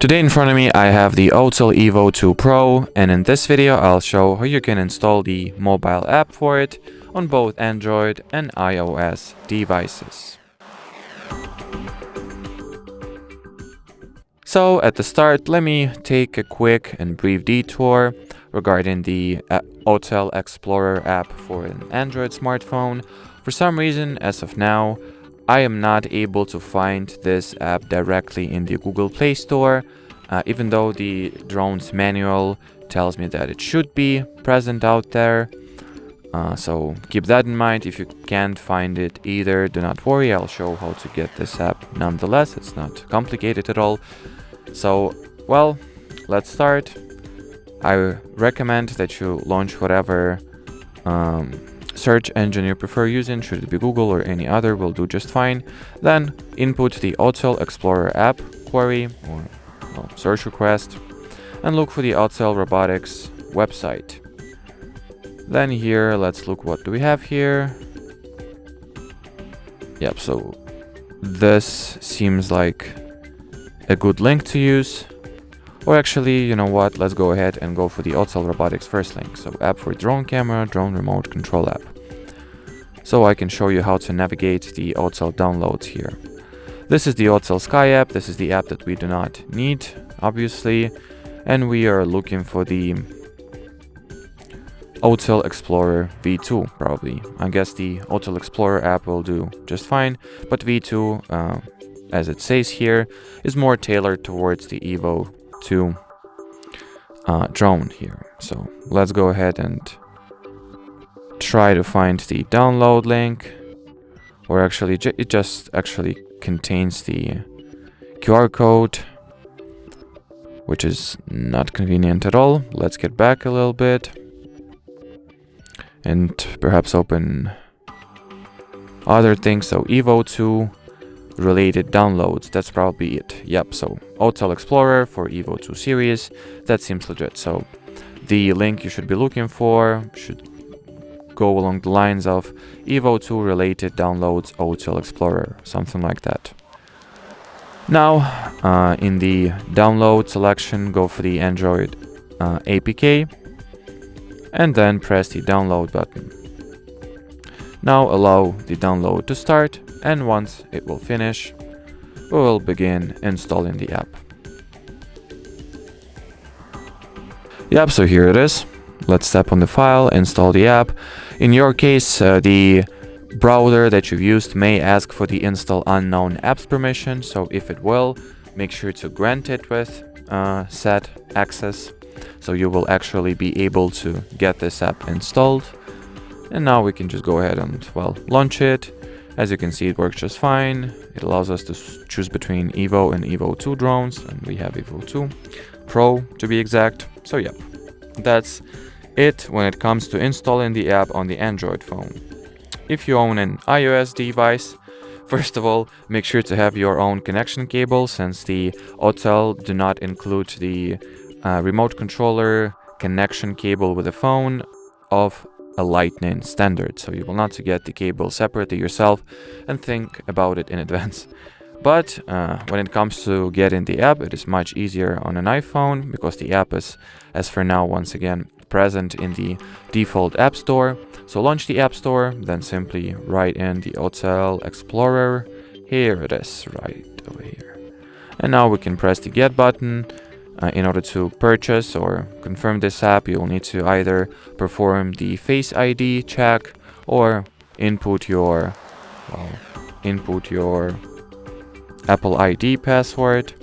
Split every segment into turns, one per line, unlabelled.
Today in front of me I have the AUTEL EVO II Pro, and in this video I'll show how you can install the mobile app for it on both Android and iOS devices. So at the start, let me take a quick and brief detour regarding the AUTEL Explorer app for an Android smartphone. For some reason, as of now, I am not able to find this app directly in the Google Play Store, even though the drone's manual tells me that it should be present out there. So keep that in mind. If you can't find it either, do not worry, I'll show how to get this app nonetheless. It's not complicated at all. So, well, let's start. I recommend that you launch whatever search engine you prefer using. Should it be Google or any other, will do just fine. Then input the AUTEL Explorer app query or search request and look for the AUTEL Robotics website. Then here, let's look what do we have here. Yep, so this seems like a good link to use. Or actually, you know what, let's go ahead and go for the AUTEL Robotics first link. So app for drone camera, drone remote control app. So I can show you how to navigate the AUTEL downloads here. This is the AUTEL Sky app. This is the app that we do not need, obviously. And we are looking for the AUTEL Explorer V2, probably. I guess the AUTEL Explorer app will do just fine. But V2, as it says here, is more tailored towards the EVO II drone here. So let's go ahead and try to find the download link. Or actually, it just actually contains the QR code, which is not convenient at all. Let's get back a little bit and perhaps open other things. So EVO II related downloads, that's probably it. Yep, so AUTEL Explorer for EVO II series, that seems legit. So the link you should be looking for should go along the lines of EVO II related downloads AUTEL Explorer, something like that. Now, in the download selection, go for the Android APK and then press the download button. Now allow the download to start, and once it will finish, we will begin installing the app. Yep, so here it is. Let's tap on the file, install the app. In your case, the browser that you've used may ask for the install unknown apps permission, so if it will, make sure to grant it with set access, so you will actually be able to get this app installed. And now we can just go ahead and, well, launch it. As you can see, it works just fine. It allows us to choose between EVO and EVO II drones, and we have EVO II Pro to be exact. So yep, that's it when it comes to installing the app on the Android phone. If you own an iOS device, first of all, make sure to have your own connection cable, since the AUTEL do not include the remote controller connection cable with the phone of a Lightning standard, so you will not get the cable separately yourself and think about it in advance. But when it comes to getting the app, it is much easier on an iPhone, because the app is, as for now, once again, present in the default App Store. So launch the App Store, then simply write in the AUTEL Explorer. Here it is, right over here. And now we can press the Get button. In order to purchase or confirm this app, you will need to either perform the Face ID check or input your Apple ID password.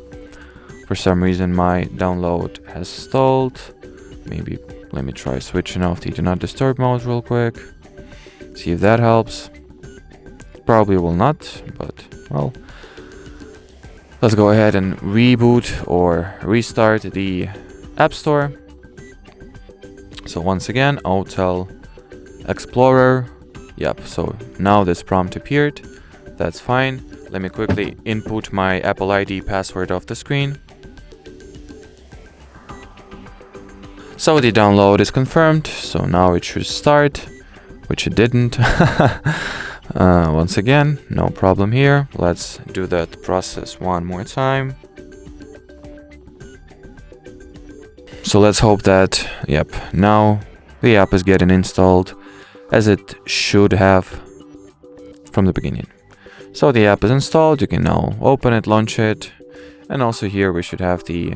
For some reason my download has stalled. Maybe let me try switching off the Do Not Disturb mode real quick. See if that helps. Probably will not, but well. Let's go ahead and reboot or restart the App Store. So once again, AUTEL Explorer. Yep, so now this prompt appeared. That's fine. Let me quickly input my Apple ID password off the screen. So the download is confirmed. So now it should start, which it didn't. Once again, no problem here. Let's do that process one more time. So let's hope that, yep, now the app is getting installed as it should have from the beginning. So the app is installed, you can now open it, launch it, and also here we should have the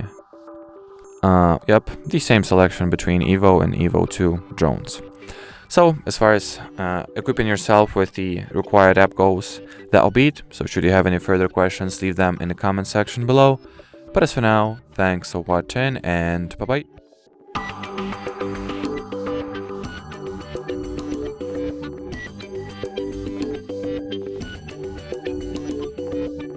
the same selection between Evo and Evo 2 drones. So as far as equipping yourself with the required app goes, that'll be it. So should you have any further questions, leave them in the comment section below. But as for now, thanks for watching and bye bye.